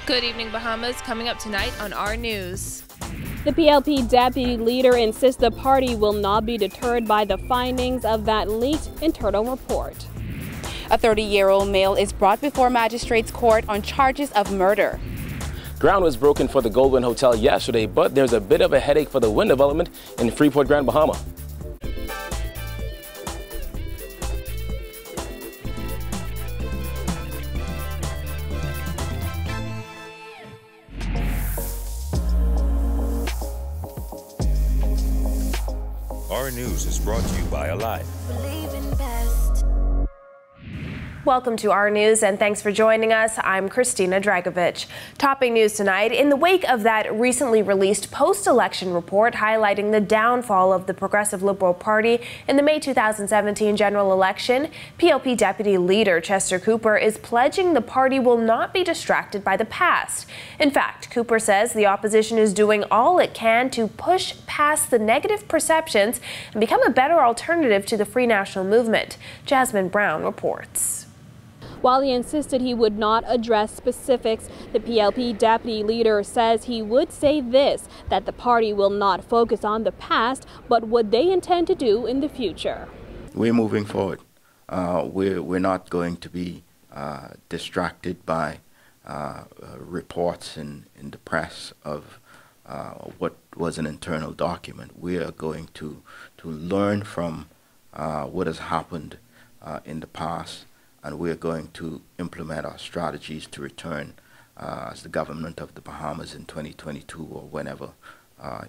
Good evening, Bahamas. Coming up tonight on our news. The PLP deputy leader insists the party will not be deterred by the findings of that leaked internal report. A 30-year-old male is brought before magistrates' court on charges of murder. Ground was broken for the Goldwyn Hotel yesterday, but there's a bit of a headache for the wind development in Freeport, Grand Bahama. Our news is brought to you by Alive. Welcome to our news and thanks for joining us. I'm Christina Dragovich. Topping news tonight, in the wake of that recently released post-election report highlighting the downfall of the Progressive Liberal Party in the May 2017 general election, PLP Deputy Leader Chester Cooper is pledging the party will not be distracted by the past. In fact, Cooper says the opposition is doing all it can to push past the negative perceptions and become a better alternative to the Free National Movement. Jasmine Brown reports. While he insisted he would not address specifics, the PLP deputy leader says he would say this, that the party will not focus on the past, but what they intend to do in the future. We're moving forward. We're not going to be distracted by reports in the press of what was an internal document. We are going to learn from what has happened in the past, and we're going to implement our strategies to return as the government of the Bahamas in 2022 or whenever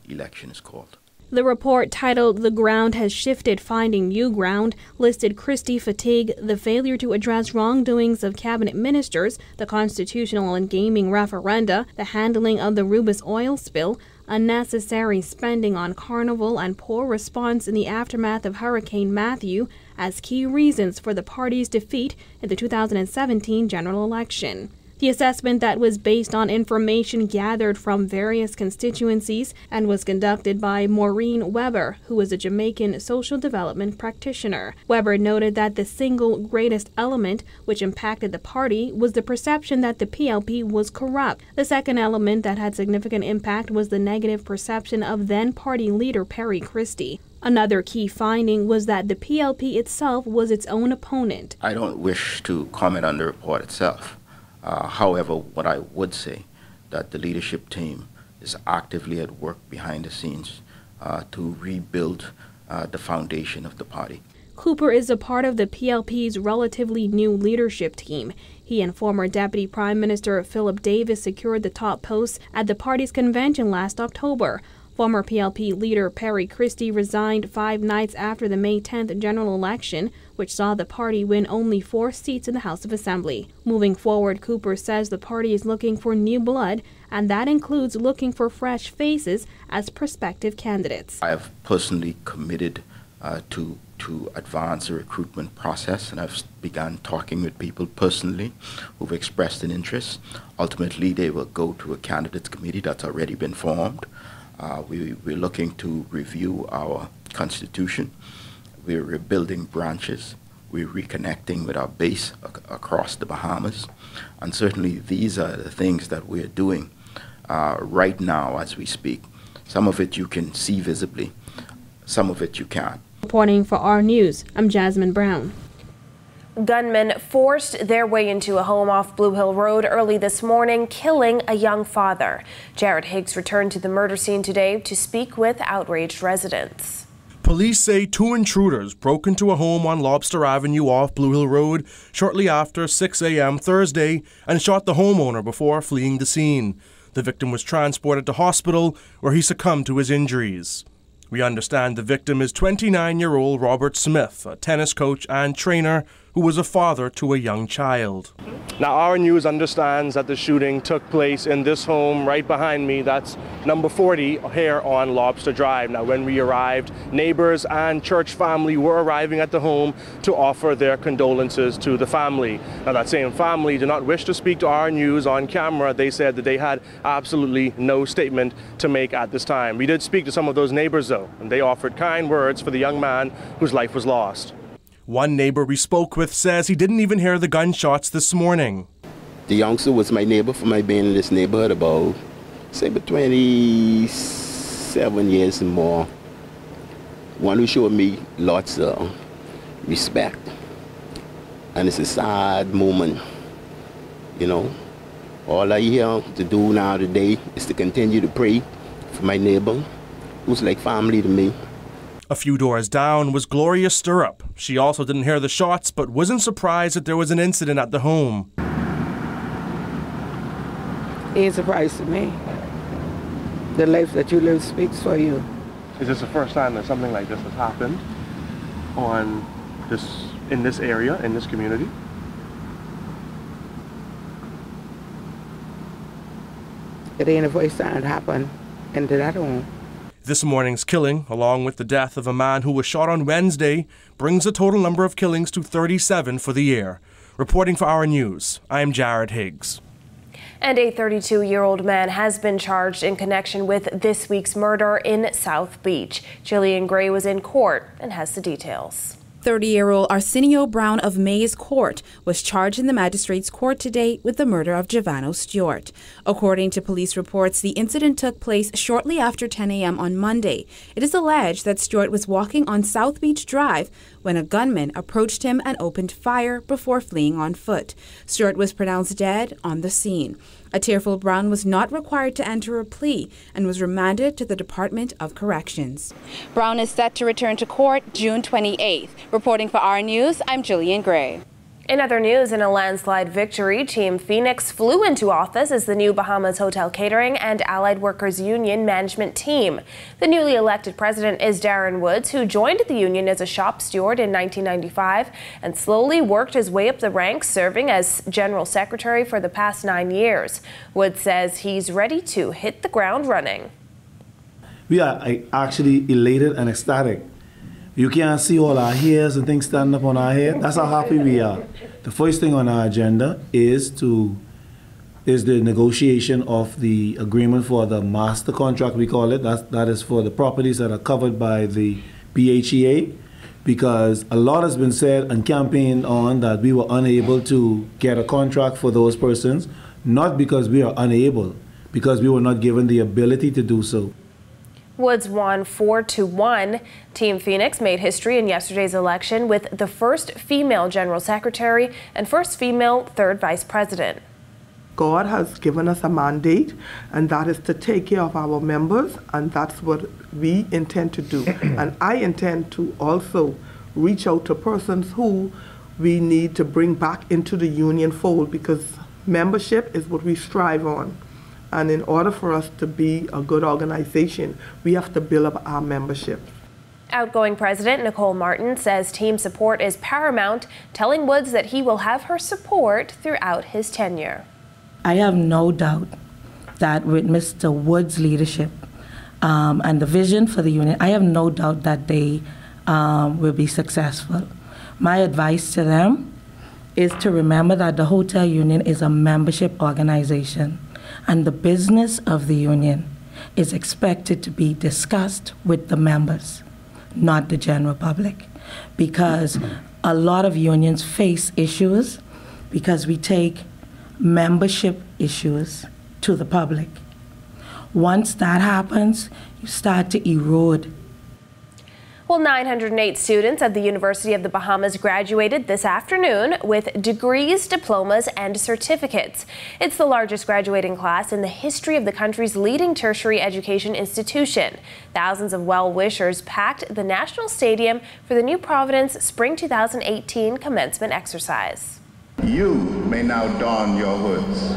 election is called. The report, titled "The Ground Has Shifted, Finding New Ground," listed Christie fatigue, the failure to address wrongdoings of cabinet ministers, the constitutional and gaming referenda, the handling of the Rubis oil spill, unnecessary spending on Carnival, and poor response in the aftermath of Hurricane Matthew as key reasons for the party's defeat in the 2017 general election. The assessment, that was based on information gathered from various constituencies and was conducted by Maureen Weber, who is a Jamaican social development practitioner. Weber noted that the single greatest element which impacted the party was the perception that the PLP was corrupt. The second element that had significant impact was the negative perception of then-party leader Perry Christie. Another key finding was that the PLP itself was its own opponent. I don't wish to comment on the report itself. However, what I would say that the leadership team is actively at work behind the scenes to rebuild the foundation of the party. Cooper is a part of the PLP's relatively new leadership team. He and former Deputy Prime Minister Philip Davis secured the top posts at the party's convention last October. Former PLP leader Perry Christie resigned 5 nights after the May 10th general election, which saw the party win only 4 seats in the House of Assembly. Moving forward, Cooper says the party is looking for new blood, and that includes looking for fresh faces as prospective candidates. I have personally committed to advance the recruitment process, and I've begun talking with people personally who've expressed an interest. Ultimately, they will go to a candidates committee that's already been formed. We're looking to review our constitution. We're rebuilding branches. We're reconnecting with our base across the Bahamas. And certainly these are the things that we're doing right now as we speak. Some of it you can see visibly, some of it you can't. Reporting for our news, I'm Jasmine Brown. Gunmen forced their way into a home off Blue Hill Road early this morning, killing a young father. Jared Higgs returned to the murder scene today to speak with outraged residents. Police say 2 intruders broke into a home on Lobster Avenue off Blue Hill Road shortly after 6 a.m. Thursday and shot the homeowner before fleeing the scene. The victim was transported to hospital where he succumbed to his injuries. We understand the victim is 29-year-old Robert Smith, a tennis coach and trainer who was a father to a young child. Now, our news understands that the shooting took place in this home right behind me. That's number 40 here on Lobster Drive. Now, when we arrived, neighbors and church family were arriving at the home to offer their condolences to the family. Now, that same family did not wish to speak to our news on camera. They said that they had absolutely no statement to make at this time. We did speak to some of those neighbors, though, and they offered kind words for the young man whose life was lost. One neighbor we spoke with says he didn't even hear the gunshots this morning. The youngster was my neighbor for my being in this neighborhood about, say, about 27 years and more. One who showed me lots of respect. And it's a sad moment, you know. All I here to do now today is to continue to pray for my neighbor, who's like family to me. A few doors down was Gloria Stirrup. She also didn't hear the shots, but wasn't surprised that there was an incident at the home. Ain't surprised to me. The life that you live speaks for you. Is this the first time that something like this has happened in this area, in this community? It ain't the first time it happened into that home. This morning's killing, along with the death of a man who was shot on Wednesday, brings the total number of killings to 37 for the year. Reporting for Our News, I'm Jared Higgs. And a 32-year-old man has been charged in connection with this week's murder in South Beach. Jillian Gray was in court and has the details. 30-year-old Arsenio Brown of Mays Court was charged in the magistrate's court today with the murder of Javano Stewart. According to police reports, the incident took place shortly after 10 a.m. on Monday. It is alleged that Stewart was walking on South Beach Drive when a gunman approached him and opened fire before fleeing on foot. Stewart was pronounced dead on the scene. A tearful Brown was not required to enter a plea and was remanded to the Department of Corrections. Brown is set to return to court June 28th. Reporting for Our News, I'm Jillian Gray. In other news, in a landslide victory, Team Phoenix flew into office as the new Bahamas Hotel Catering and Allied Workers Union management team. The newly elected president is Darren Woods, who joined the union as a shop steward in 1995 and slowly worked his way up the ranks, serving as general secretary for the past 9 years. Woods says he's ready to hit the ground running. We are actually elated and ecstatic. You can't see all our hairs and things standing up on our head. That's how happy we are. The first thing on our agenda is the negotiation of the agreement for the master contract, we call it. That is for the properties that are covered by the BHEA, because a lot has been said and campaigned on that we were unable to get a contract for those persons, not because we are unable, because we were not given the ability to do so. Woods won 4-1. Team Phoenix made history in yesterday's election with the first female general secretary and first female third vice president. God has given us a mandate, and that is to take care of our members, and that's what we intend to do. And I intend to also reach out to persons who we need to bring back into the union fold, because membership is what we strive on. And in order for us to be a good organization, we have to build up our membership. Outgoing President Nicole Martin says team support is paramount, telling Woods that he will have her support throughout his tenure. I have no doubt that with Mr. Woods' leadership and the vision for the union, I have no doubt that they will be successful. My advice to them is to remember that the hotel union is a membership organization, and the business of the union is expected to be discussed with the members, not the general public, because a lot of unions face issues because we take membership issues to the public. Once that happens, you start to erode. Well, 908 students at the University of the Bahamas graduated this afternoon with degrees, diplomas, and certificates. It's the largest graduating class in the history of the country's leading tertiary education institution. Thousands of well-wishers packed the National Stadium for the New Providence Spring 2018 commencement exercise. You may now don your hoods.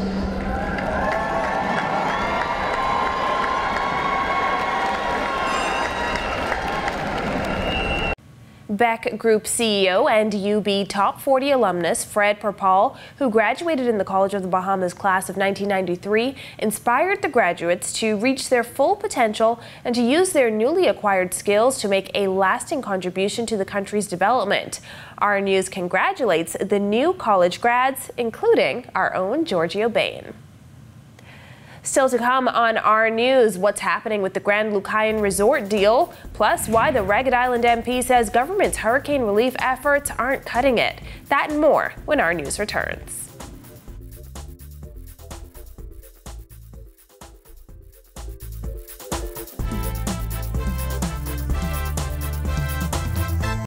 Beck Group CEO and UB Top 40 alumnus Fred Perpall, who graduated in the College of the Bahamas class of 1993, inspired the graduates to reach their full potential and to use their newly acquired skills to make a lasting contribution to the country's development. Our News congratulates the new college grads, including our own Giorgio Bain. Still to come on Our News, what's happening with the Grand Lucayan Resort deal, plus why the Ragged Island MP says government's hurricane relief efforts aren't cutting it. That and more when Our News returns.